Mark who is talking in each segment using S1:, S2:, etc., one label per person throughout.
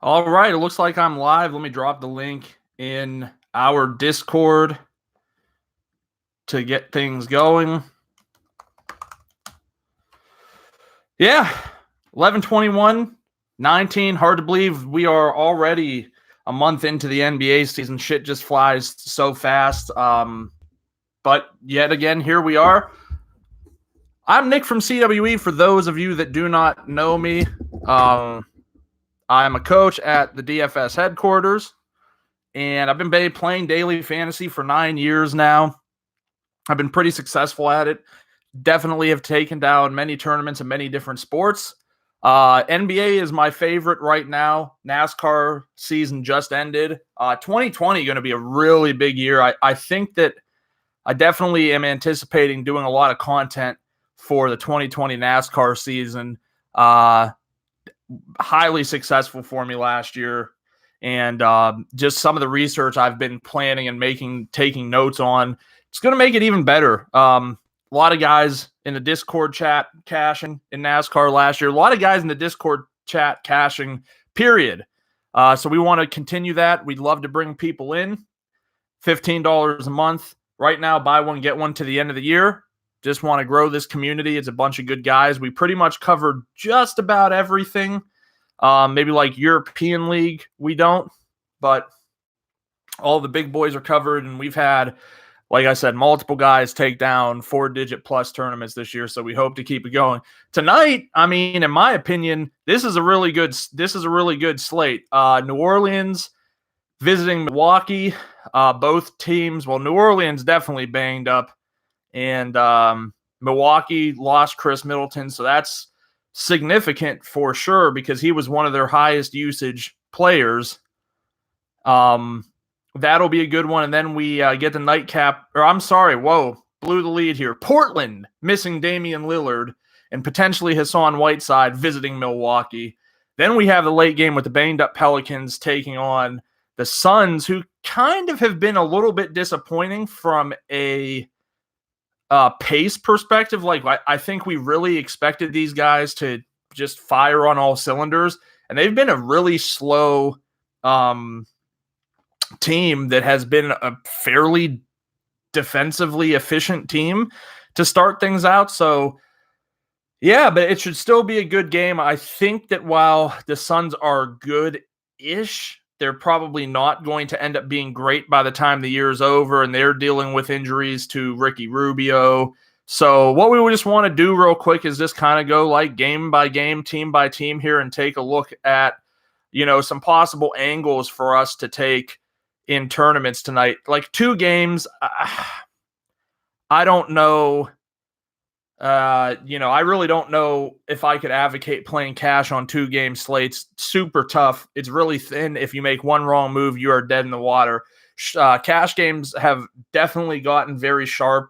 S1: All right, it looks like I'm live. Let me drop the link in our Discord to get things going. Yeah, 11/21/19. Hard to believe we are already a month into the NBA season. Shit just flies so fast. But yet again, here we are. I'm Nick from CWE. For those of you that do not know me, I'm a coach at the DFS headquarters, and I've been playing daily fantasy for 9 years now. I've been pretty successful at it. Definitely have taken down many tournaments in many different sports. NBA is my favorite right now. NASCAR season just ended. 2020 going to be a really big year. I think that I definitely am anticipating doing a lot of content for the 2020 NASCAR season. Highly successful for me last year. And just some of the research I've been planning and taking notes on, it's going to make it even better. A lot of guys in the Discord chat cashing in NASCAR last year. A lot of guys in the Discord chat cashing, period. So we want to continue that. We'd love to bring people in. $15 a month. Right now, buy one, get one to the end of the year. Just want to grow this community. It's a bunch of good guys. We pretty much covered just about everything. Maybe like European League, we don't. But all the big boys are covered, and we've had, like I said, multiple guys take down 4-digit plus tournaments this year, so we hope to keep it going. Tonight, I mean, in my opinion, this is a really good slate. New Orleans visiting Milwaukee. Both teams, well, New Orleans definitely banged up, and Milwaukee lost Chris Middleton, so that's significant for sure because he was one of their highest usage players. That'll be a good one. And then we get the nightcap, blew the lead here. Portland missing Damian Lillard and potentially Hassan Whiteside visiting Milwaukee. Then we have the late game with the banged up Pelicans taking on the Suns, who kind of have been a little bit disappointing from a pace perspective. Like, I think we really expected these guys to just fire on all cylinders, and they've been a really slow team that has been a fairly defensively efficient team to start things out. So yeah, but it should still be a good game. I think that while the Suns are good-ish, they're probably not going to end up being great by the time the year is over, and they're dealing with injuries to Ricky Rubio. So what we just want to do real quick is just kind of go like game by game, team by team here and take a look at, some possible angles for us to take in tournaments tonight. Like 2 games, I don't know. I really don't know if I could advocate playing cash on 2-game slates. Super tough. It's really thin. If you make one wrong move, you are dead in the water. Cash games have definitely gotten very sharp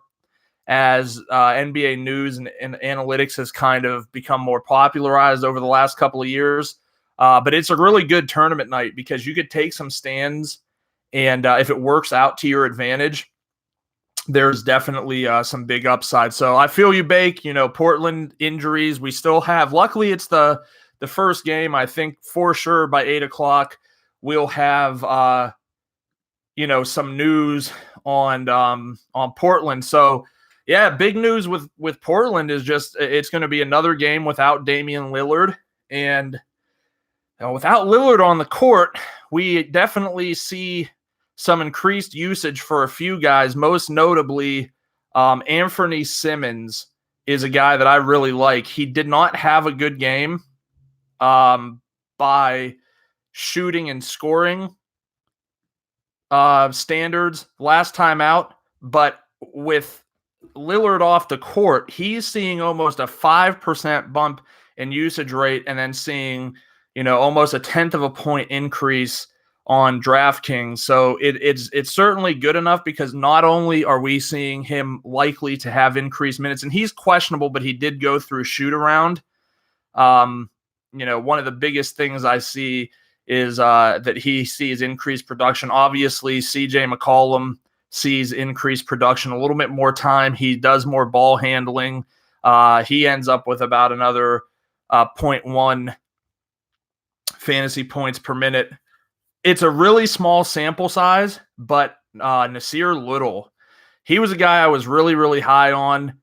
S1: as NBA news and analytics has kind of become more popularized over the last couple of years. But it's a really good tournament night because you could take some stands, and if it works out to your advantage, there's definitely some big upside. So I feel you, Bake. Portland injuries. We still have. Luckily, it's the first game. I think for sure by 8:00 we'll have some news on Portland. So yeah, big news with Portland is just it's going to be another game without Damian Lillard, and without Lillard on the court, we definitely see some increased usage for a few guys, most notably Anthony Simmons is a guy that I really like. He did not have a good game by shooting and scoring standards last time out, but with Lillard off the court, he's seeing almost a 5% bump in usage rate and then seeing, almost a 1/10 of a point increase on DraftKings. So it's certainly good enough because not only are we seeing him likely to have increased minutes, and he's questionable, but he did go through shoot around. One of the biggest things I see is that he sees increased production. Obviously, CJ McCollum sees increased production, a little bit more time. He does more ball handling. He ends up with about another 0.1 fantasy points per minute. It's a really small sample size, but Nasir Little, he was a guy I was really, really high on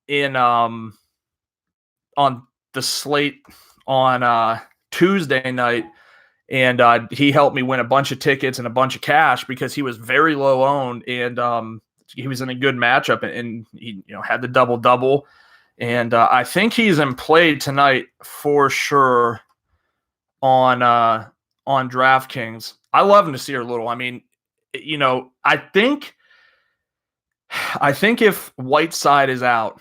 S1: in on the slate on Tuesday night. And he helped me win a bunch of tickets and a bunch of cash because he was very low owned, and he was in a good matchup, and he had the double-double. And I think he's in play tonight for sure on DraftKings. I love Nasir Little. I mean, I think if Whiteside is out,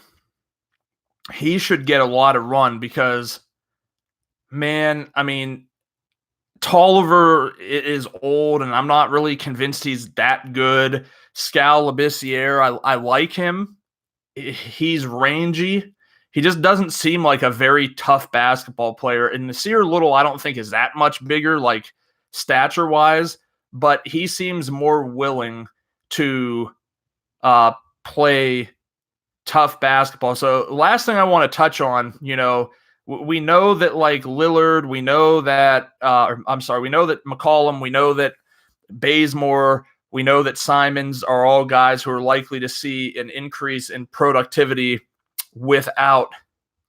S1: he should get a lot of run because, man, I mean, Tolliver is old, and I'm not really convinced he's that good. Scal Labissiere, I like him. He's rangy. He just doesn't seem like a very tough basketball player. And Nasir Little, I don't think is that much bigger, like stature-wise, but he seems more willing to play tough basketball. So last thing I want to touch on, we know that like Lillard, we know that we know that McCollum, we know that Bazemore, we know that Simons are all guys who are likely to see an increase in productivity without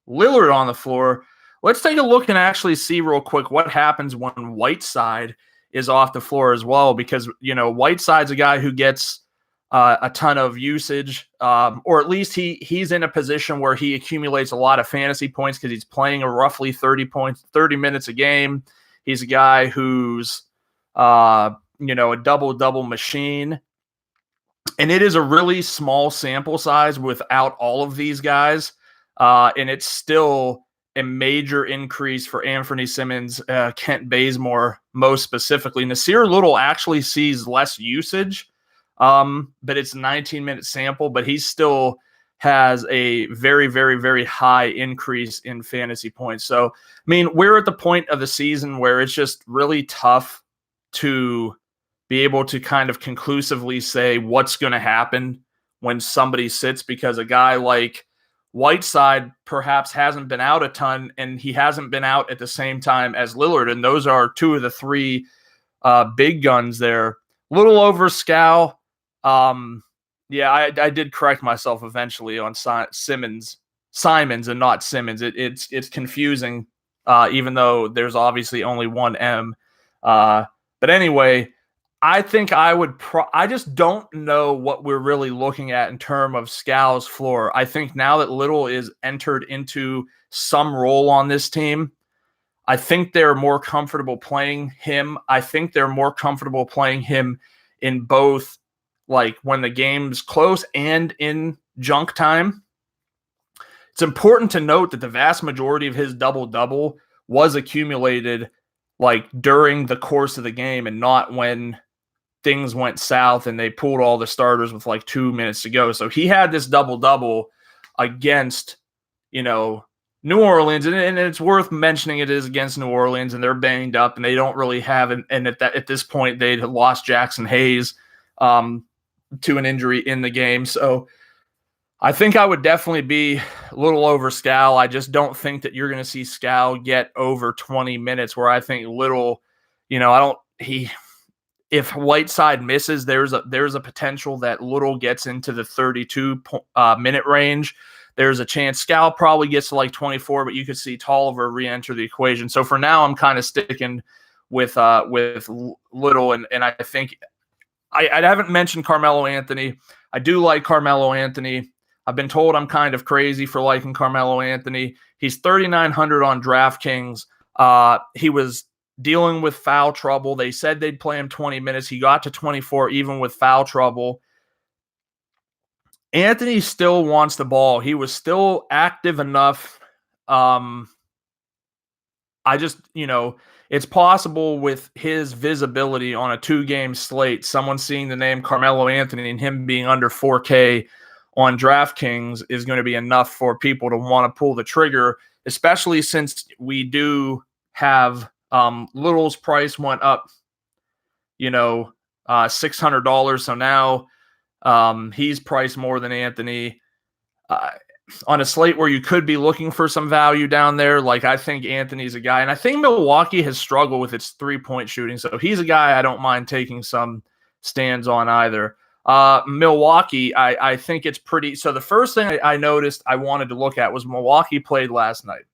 S1: Lillard on the floor. Let's take a look and actually see real quick what happens when Whiteside is off the floor as well, because Whiteside's a guy who gets a ton of usage, or at least he's in a position where he accumulates a lot of fantasy points because he's playing a roughly 30 minutes a game. He's a guy who's, a double-double machine. And it is a really small sample size without all of these guys. And it's still a major increase for Anthony Simmons, Kent Bazemore, most specifically. Nasir Little actually sees less usage, but it's a 19-minute sample, but he still has a very, very, very high increase in fantasy points. So, I mean, we're at the point of the season where it's just really tough to be able to kind of conclusively say what's going to happen when somebody sits, because a guy like Whiteside perhaps hasn't been out a ton, and he hasn't been out at the same time as Lillard, and those are two of the three big guns there. Little over Scal. I did correct myself eventually on Simons and not Simmons. It's confusing, even though there's obviously only one M. But anyway, I think I just don't know what we're really looking at in terms of Scal's floor. I think now that Little is entered into some role on this team, I think they're more comfortable playing him. I think they're more comfortable playing him in both, like when the game's close and in junk time. It's important to note that the vast majority of his double-double was accumulated like during the course of the game and not when things went south and they pulled all the starters with like 2 minutes to go. So he had this double-double against, New Orleans, and it's worth mentioning it is against New Orleans, and they're banged up, and they don't really have, and at this point, they'd lost Jackson Hayes to an injury in the game. So I think I would definitely be a little over Scal. I just don't think that you're going to see Scal get over 20 minutes, where I think Little, if Whiteside misses, there's a potential that Little gets into the 32 minute range. There's a chance Scal probably gets to like 24, but you could see Tolliver re-enter the equation. So for now, I'm kind of sticking with Little, and I think I haven't mentioned Carmelo Anthony. I do like Carmelo Anthony. I've been told I'm kind of crazy for liking Carmelo Anthony. He's 3,900 on DraftKings. He was dealing with foul trouble. They said they'd play him 20 minutes. He got to 24 even with foul trouble. Anthony still wants the ball. He was still active enough. It's possible with his visibility on a 2-game slate, someone seeing the name Carmelo Anthony and him being under 4K on DraftKings is going to be enough for people to want to pull the trigger, especially since we do have Little's price went up, $600. So now he's priced more than Anthony. on a slate where you could be looking for some value down there, like I think Anthony's a guy, and I think Milwaukee has struggled with its 3-point shooting, so he's a guy I don't mind taking some stands on either. Milwaukee, I think it's pretty. So the first thing I noticed I wanted to look at was Milwaukee played last night.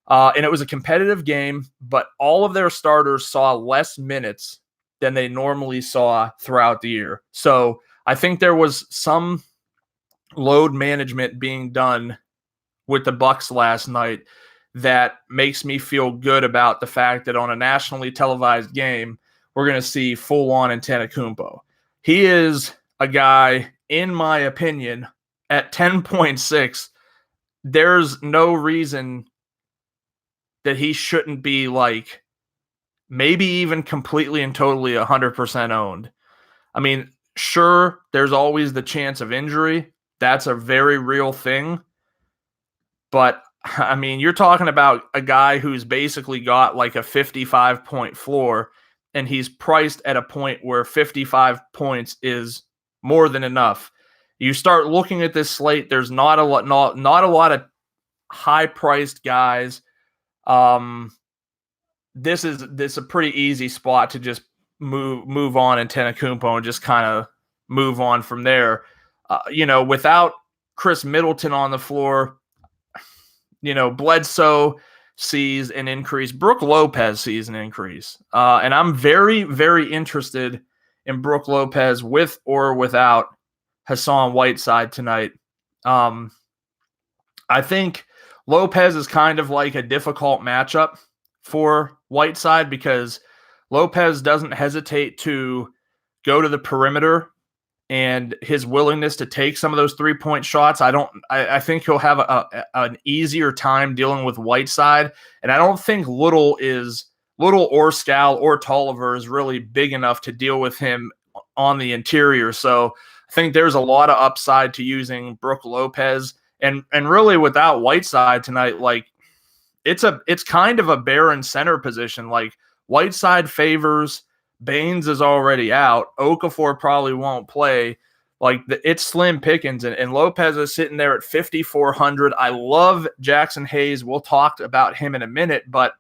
S1: And it was a competitive game, but all of their starters saw less minutes than they normally saw throughout the year. So I think there was some load management being done with the Bucks last night that makes me feel good about the fact that on a nationally televised game, we're going to see full-on Antetokounmpo. He is a guy, in my opinion, at 10.6, there's no reason that he shouldn't be like maybe even completely and totally 100% owned. I mean, sure, there's always the chance of injury. That's a very real thing. But, I mean, you're talking about a guy who's basically got like a 55-point floor, and he's priced at a point where 55 points is more than enough. You start looking at this slate, there's not a lot of high-priced guys. This is a pretty easy spot to just move on in Antetokounmpo and just kind of move on from there. Without Chris Middleton on the floor, Bledsoe sees an increase. Brook Lopez sees an increase. And I'm very, very interested in Brook Lopez with or without Hassan Whiteside tonight. I think Lopez is kind of like a difficult matchup for Whiteside because Lopez doesn't hesitate to go to the perimeter, and his willingness to take some of those 3-point shots, I think he'll have an easier time dealing with Whiteside. And I don't think Little or Scal or Tolliver is really big enough to deal with him on the interior. So I think there's a lot of upside to using Brook Lopez. And really without Whiteside tonight, like it's kind of a barren center position. Like Whiteside favors, Baines is already out. Okafor probably won't play. Like it's slim pickings, and Lopez is sitting there at 5,400. I love Jackson Hayes. We'll talk about him in a minute, but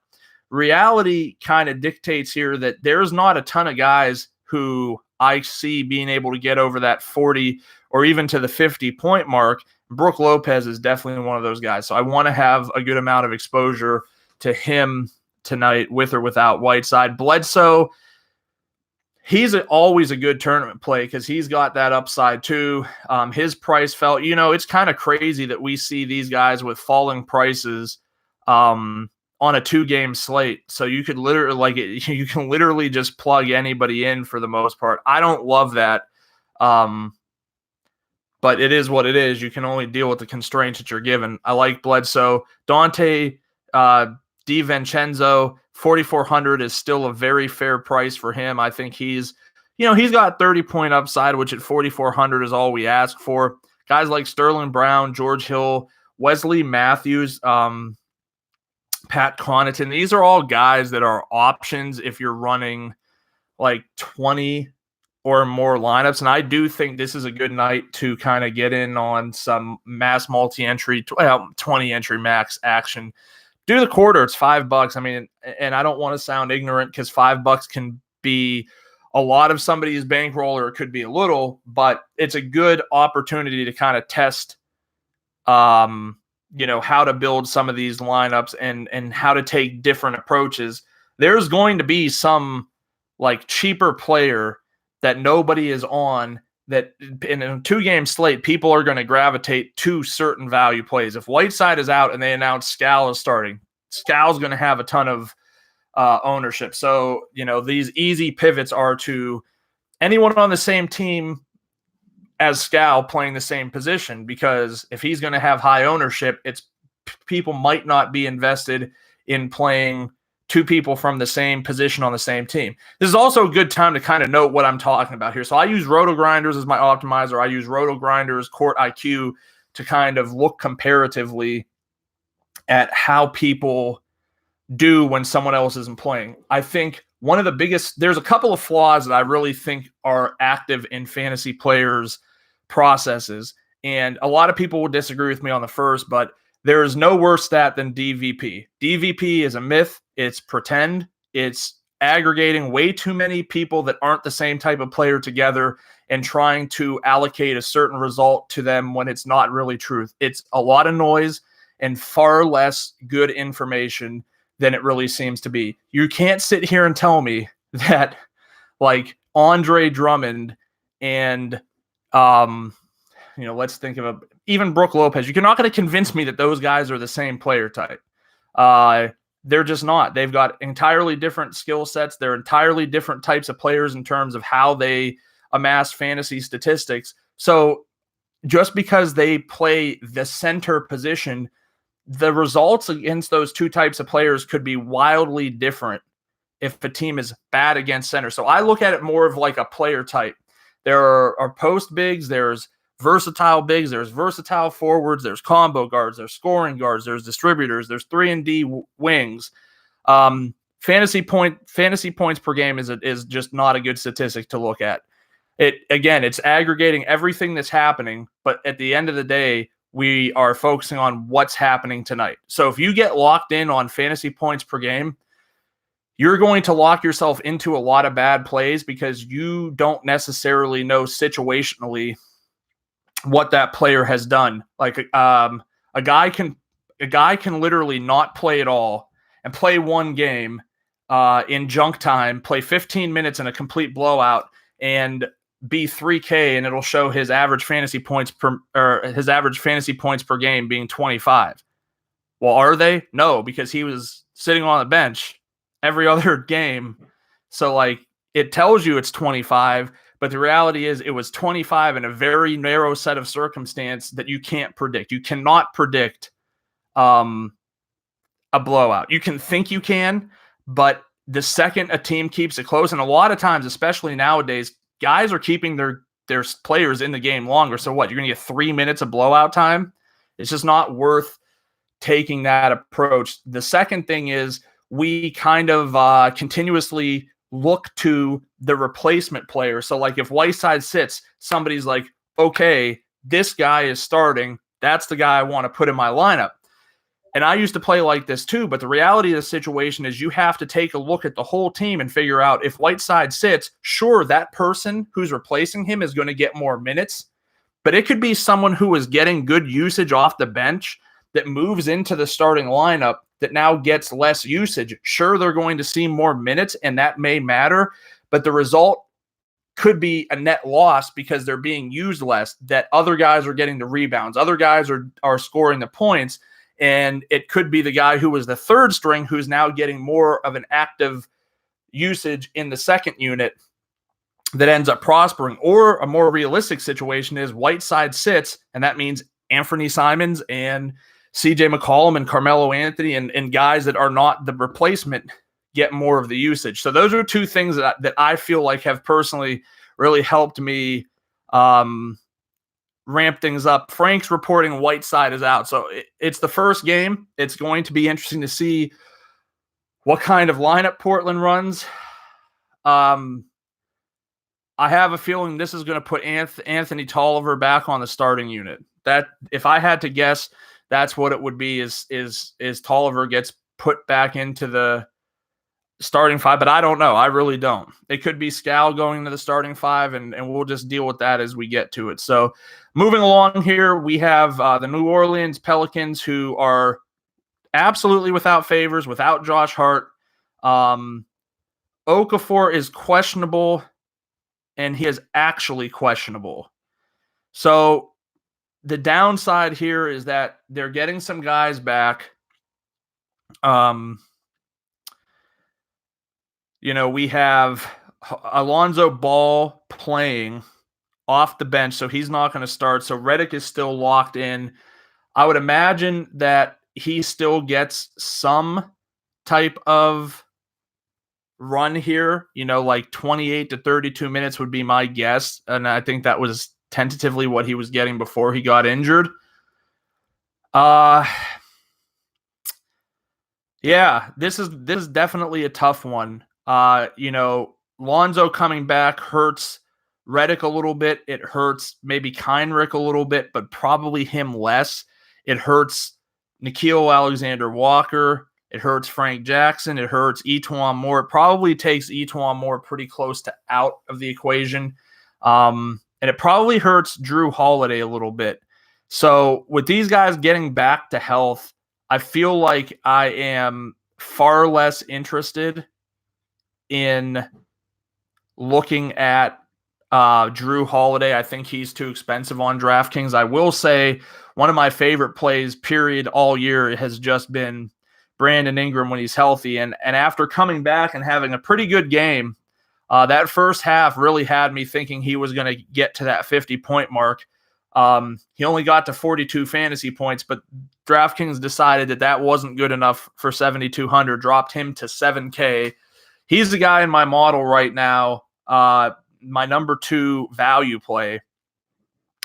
S1: reality kind of dictates here that there's not a ton of guys who I see being able to get over that 40 or even to the 50-point mark. Brook Lopez is definitely one of those guys. So I want to have a good amount of exposure to him tonight with or without Whiteside. Bledsoe, he's always a good tournament play because he's got that upside too. His price fell. It's kind of crazy that we see these guys with falling prices on a 2-game slate. So you could you can literally just plug anybody in for the most part. I don't love that. But it is what it is. You can only deal with the constraints that you're given. I like Bledsoe. Dante DiVincenzo, 4,400 is still a very fair price for him. I think he's got 30-point upside, which at 4,400 is all we ask for. Guys like Sterling Brown, George Hill, Wesley Matthews, Pat Connaughton, these are all guys that are options if you're running like 20 or more lineups. And I do think this is a good night to kind of get in on some mass multi-entry, 20-entry max action. Do the quarter, it's $5. I mean, and I don't want to sound ignorant because $5 can be a lot of somebody's bankroll or it could be a little, but it's a good opportunity to kind of test, how to build some of these lineups and how to take different approaches. There's going to be some like cheaper player that nobody is on that in a 2-game slate, people are going to gravitate to certain value plays. If Whiteside is out and they announce Scal is starting, Scal's going to have a ton of ownership. So, these easy pivots are to anyone on the same team as Scal playing the same position, because if he's going to have high ownership, people might not be invested in playing 2 people from the same position on the same team. This is also a good time to kind of note what I'm talking about here. So I use Roto-Grinders as my optimizer. I use Roto-Grinders Court IQ to kind of look comparatively at how people do when someone else isn't playing. I think one of the biggest, there's a couple of flaws that I really think are active in fantasy players' processes. And a lot of people will disagree with me on the first, but there is no worse stat than DVP. DVP is a myth. It's pretend. It's aggregating way too many people that aren't the same type of player together and trying to allocate a certain result to them when it's not really truth. It's a lot of noise and far less good information than it really seems to be. You can't sit here and tell me that like Andre Drummond and let's think of even Brook Lopez. You're not going to convince me that those guys are the same player type. They're just not. They've got entirely different skill sets. They're entirely different types of players in terms of how they amass fantasy statistics. So just because they play the center position, the results against those two types of players could be wildly different if a team is bad against center. So I look at it more of like a player type. There are post bigs, there's versatile bigs, there's versatile forwards, there's combo guards, there's scoring guards, there's distributors, there's 3-and-D wings. Fantasy points per game is just not a good statistic to look at. It's aggregating everything that's happening, but at the end of the day, we are focusing on what's happening tonight. So if you get locked in on fantasy points per game, you're going to lock yourself into a lot of bad plays because you don't necessarily know situationally what that player has done. Like a guy can literally not play at all and play one game in junk time, play 15 minutes in a complete blowout, and be 3K, and it'll show his average fantasy points per game being 25. Well, are they? No, because he was sitting on the bench every other game. So like it tells you it's 25, but the reality is it was 25 in a very narrow set of circumstance that you can't predict. You cannot predict a blowout. You can think you can, but the second a team keeps it close, and a lot of times, especially nowadays, guys are keeping their players in the game longer. So what? You're going to get 3 minutes of blowout time? It's just not worth taking that approach. The second thing is we kind of continuously look to the replacement player. So like if Whiteside sits, somebody's like, okay, this guy is starting. That's the guy I want to put in my lineup. And I used to play like this too, but the reality of the situation is you have to take a look at the whole team and figure out if Whiteside sits, sure, that person who's replacing him is going to get more minutes, but it could be someone who is getting good usage off the bench that moves into the starting lineup that now gets less usage. Sure, they're going to see more minutes, and that may matter, but the result could be a net loss because they're being used less, that other guys are getting the rebounds, other guys are scoring the points, and it could be the guy who was the third string who's now getting more of an active usage in the second unit that ends up prospering. Or a more realistic situation is Whiteside sits, and that means Anthony Simons and CJ McCollum and Carmelo Anthony and guys that are not the replacement get more of the usage. So those are two things that I feel like have personally really helped me ramp things up. Frank's reporting Whiteside is out. So it's the first game. It's going to be interesting to see what kind of lineup Portland runs. I have a feeling this is going to put Anthony Tolliver back on the starting unit. That, if I had to guess, that's what it would be is Tolliver gets put back into the starting five, but I don't know. I really don't. It could be Scal going to the starting five, and we'll just deal with that as we get to it. So moving along here, we have the New Orleans Pelicans, who are absolutely without Favors, without Josh Hart. Okafor is questionable, and he is actually questionable. So the downside here is that they're getting some guys back. We have Alonzo Ball playing off the bench, so he's not going to start. So Redick is still locked in. I would imagine that he still gets some type of run here, like 28 to 32 minutes would be my guess. And I think that was tentatively what he was getting before he got injured. Yeah, this is definitely a tough one. Lonzo coming back hurts Reddick a little bit. It hurts maybe Heinrich a little bit, but probably him less. It hurts Nickeil Alexander-Walker. It hurts Frank Jackson. It hurts Etuan Moore. It probably takes Etuan Moore pretty close to out of the equation. And it probably hurts Drew Holiday a little bit. So with these guys getting back to health, I feel like I am far less interested in looking at Drew Holiday. I think he's too expensive on DraftKings. I will say one of my favorite plays, period, all year has just been Brandon Ingram when he's healthy. And after coming back and having a pretty good game, that first half really had me thinking he was going to get to that 50-point mark. He only got to 42 fantasy points, but DraftKings decided that wasn't good enough for 7,200, dropped him to 7K. He's the guy in my model right now, my number 2 value play.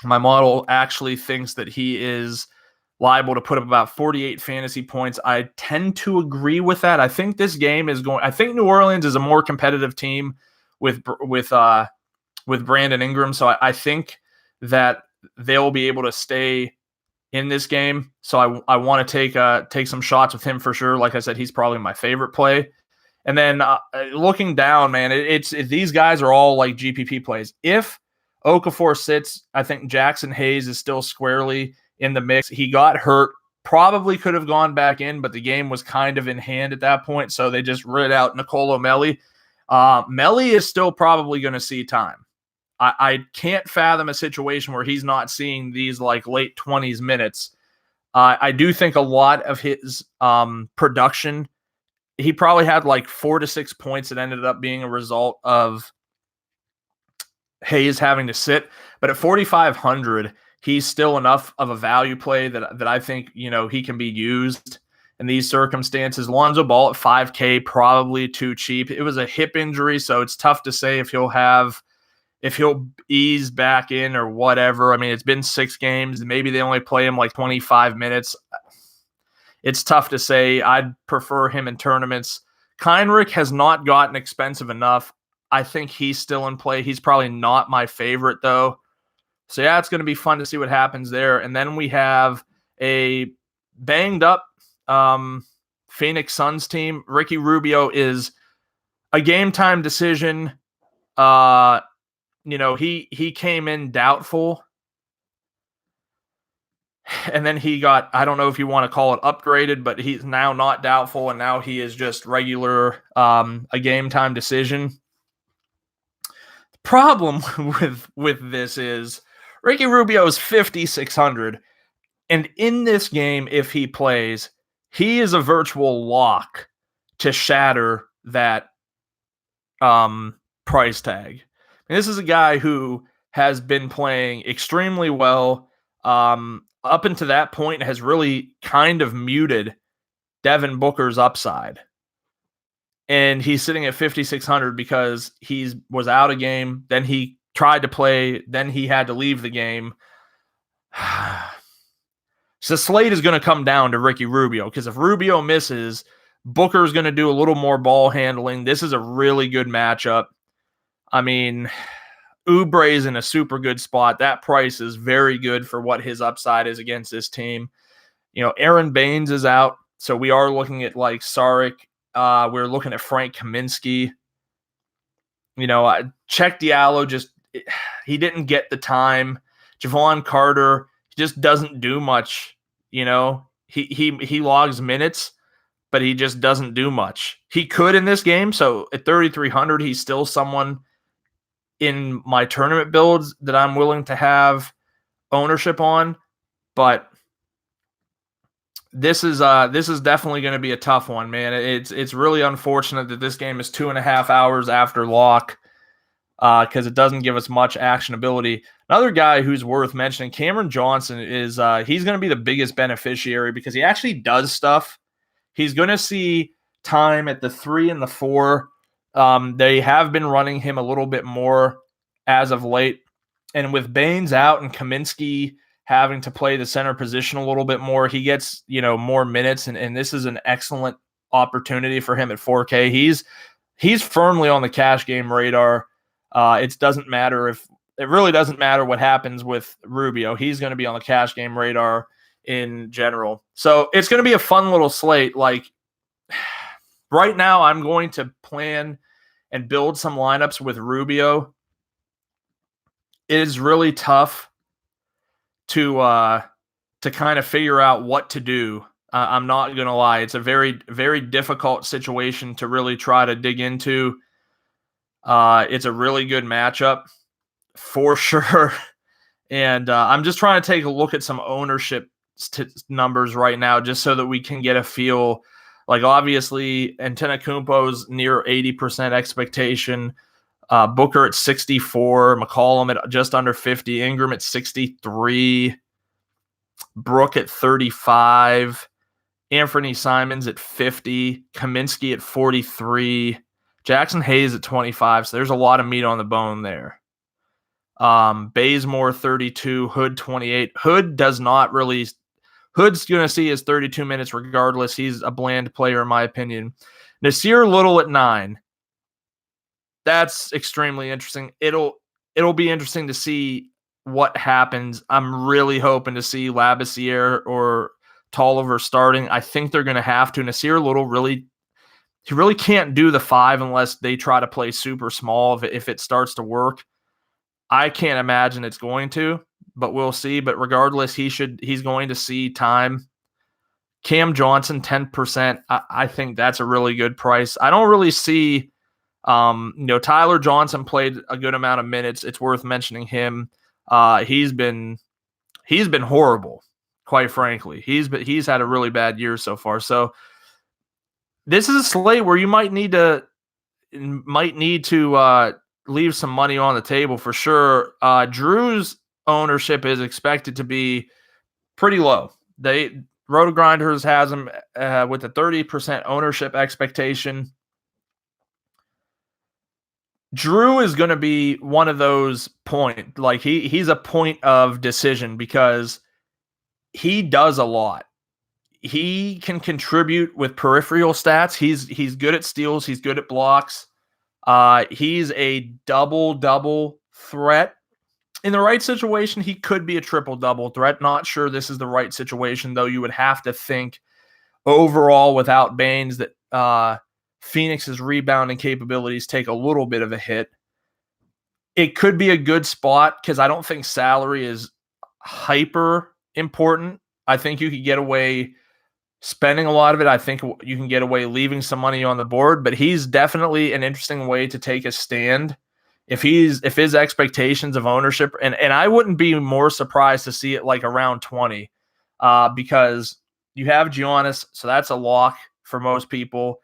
S1: My model actually thinks that he is liable to put up about 48 fantasy points. I tend to agree with that. I think this game is going. I think New Orleans is a more competitive team with Brandon Ingram, so I think that they'll be able to stay in this game. So I want to take some shots with him for sure. Like I said, he's probably my favorite play. And then looking down, man, these guys are all like GPP plays. If Okafor sits, I think Jackson Hayes is still squarely in the mix. He got hurt, probably could have gone back in, but the game was kind of in hand at that point, so they just read out Nicolo Melli. Melli is still probably going to see time. I can't fathom a situation where he's not seeing these like late 20s minutes. I do think a lot of his production, he probably had like 4 to 6 points that ended up being a result of Hayes having to sit. But at 4,500, he's still enough of a value play that I think, he can be used in these circumstances. Lonzo Ball at 5K, probably too cheap. It was a hip injury, so it's tough to say if he'll ease back in or whatever. I mean, it's been 6 games. Maybe they only play him like 25 minutes. It's tough to say. I'd prefer him in tournaments. Heinrich has not gotten expensive enough. I think he's still in play. He's probably not my favorite, though. So, yeah, it's going to be fun to see what happens there. And then we have a banged-up Phoenix Suns team. Ricky Rubio is a game-time decision. He came in doubtful. And then he got, I don't know if you want to call it upgraded, but he's now not doubtful, and now he is just regular, a game-time decision. The problem with this is Ricky Rubio is 5,600, and in this game, if he plays, he is a virtual lock to shatter that price tag. And this is a guy who has been playing extremely well. Up until that point, has really kind of muted Devin Booker's upside. And he's sitting at 5,600 because he was out a game. Then he tried to play. Then he had to leave the game. So the slate is going to come down to Ricky Rubio, because if Rubio misses, Booker's going to do a little more ball handling. This is a really good matchup. I mean, Oubre's in a super good spot. That price is very good for what his upside is against this team. Aaron Baines is out, so we are looking at like Saric. We're looking at Frank Kaminsky. Check Diallo, he didn't get the time. Javon Carter, he just doesn't do much. He logs minutes, but he just doesn't do much. He could in this game, so at 3,300, he's still someone in my tournament builds that I'm willing to have ownership on, but this is definitely going to be a tough one, man. It's really unfortunate that this game is 2.5 hours after lock, because it doesn't give us much actionability. Another guy who's worth mentioning, Cameron Johnson, is he's going to be the biggest beneficiary because he actually does stuff. He's going to see time at the 3 and the 4. They have been running him a little bit more as of late. And with Baines out and Kaminsky having to play the center position a little bit more, he gets, more minutes. And this is an excellent opportunity for him at 4K. He's firmly on the cash game radar. It doesn't matter if it really doesn't matter what happens with Rubio. He's going to be on the cash game radar in general. So it's going to be a fun little slate. Like right now, I'm going to plan and build some lineups with Rubio. It is really tough to kind of figure out what to do. I'm not going to lie. It's a very, very difficult situation to really try to dig into. It's a really good matchup for sure. And I'm just trying to take a look at some ownership numbers right now just so that we can get a feel. Like, obviously, Antetokounmpo's near 80% expectation. Booker at 64. McCollum at just under 50. Ingram at 63. Brook at 35. Anthony Simons at 50. Kaminsky at 43. Jackson Hayes at 25. So there's a lot of meat on the bone there. Bazemore 32. Hood 28. Hood does not really... Hood's going to see his 32 minutes regardless. He's a bland player, in my opinion. Nasir Little at 9. That's extremely interesting. It'll be interesting to see what happens. I'm really hoping to see Labissiere or Tolliver starting. I think they're going to have to. Nasir Little he really can't do the 5 unless they try to play super small if it starts to work. I can't imagine it's going to, but we'll see. But regardless, he's going to see time. Cam Johnson, 10%. I think that's a really good price. I don't really see, Tyler Johnson played a good amount of minutes. It's worth mentioning him. He's been horrible, quite frankly. He's had a really bad year so far. So this is a slate where you might need to leave some money on the table for sure. Drew's ownership is expected to be pretty low. Roto-Grinders has him with a 30% ownership expectation. Drew is going to be one of those point, like he's a point of decision because he does a lot. He can contribute with peripheral stats. He's good at steals. He's good at blocks. He's a double-double threat. In the right situation, he could be a triple-double threat. Not sure this is the right situation, though. You would have to think overall without Baines that Phoenix's rebounding capabilities take a little bit of a hit. It could be a good spot because I don't think salary is hyper important. I think you could get away spending a lot of it. I think you can get away leaving some money on the board, but he's definitely an interesting way to take a stand. If his expectations of ownership, and I wouldn't be more surprised to see it like around 20, because you have Giannis, so that's a lock for most people.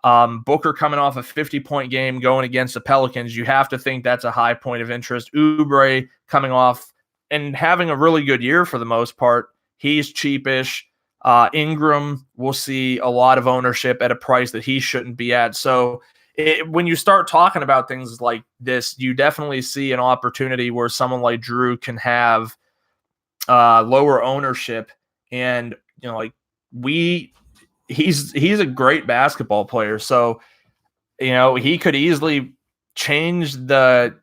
S1: Booker coming off a 50-point game going against the Pelicans, you have to think that's a high point of interest. Oubre coming off and having a really good year for the most part. He's cheapish. Ingram will see a lot of ownership at a price that he shouldn't be at. So when you start talking about things like this, you definitely see an opportunity where someone like Drew can have lower ownership. And, he's a great basketball player. So, he could easily change the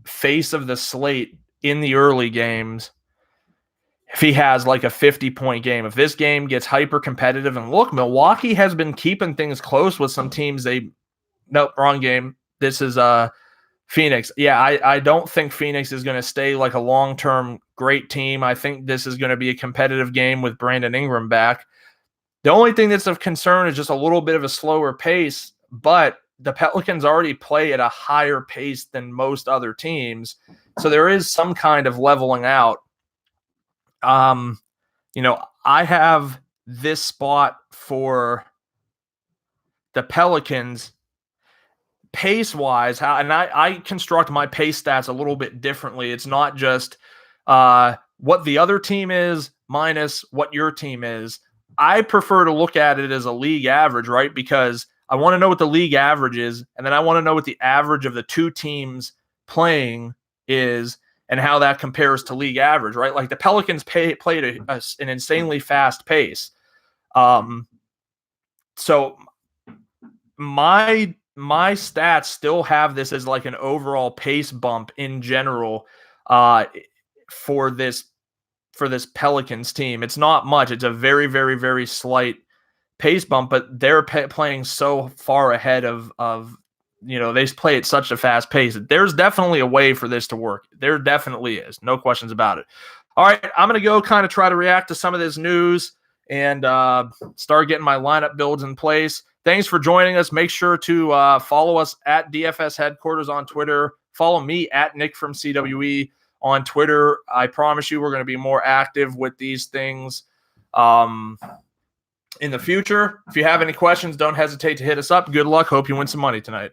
S1: face of the slate in the early games if he has like a 50-point game. If this game gets hyper competitive, and look, Milwaukee has been keeping things close with some teams. Nope, wrong game. This is Phoenix. Yeah, I don't think Phoenix is going to stay like a long-term great team. I think this is going to be a competitive game with Brandon Ingram back. The only thing that's of concern is just a little bit of a slower pace, but the Pelicans already play at a higher pace than most other teams. So there is some kind of leveling out. I have this spot for the Pelicans pace-wise, and I construct my pace stats a little bit differently. It's not just what the other team is minus what your team is. I prefer to look at it as a league average, right? Because I want to know what the league average is, and then I want to know what the average of the two teams playing is and how that compares to league average, right? Like the Pelicans played an insanely fast pace. So my stats still have this as like an overall pace bump in general. for this Pelicans team. It's not much. It's a very, very, very slight pace bump, but they're playing so far ahead of they play at such a fast pace. There's definitely a way for this to work. There definitely is. No questions about it. All right, I'm going to go kind of try to react to some of this news and start getting my lineup builds in place. Thanks for joining us. Make sure to follow us at DFS Headquarters on Twitter. Follow me at Nick from CWE on Twitter. I promise you we're going to be more active with these things in the future. If you have any questions, don't hesitate to hit us up. Good luck. Hope you win some money tonight.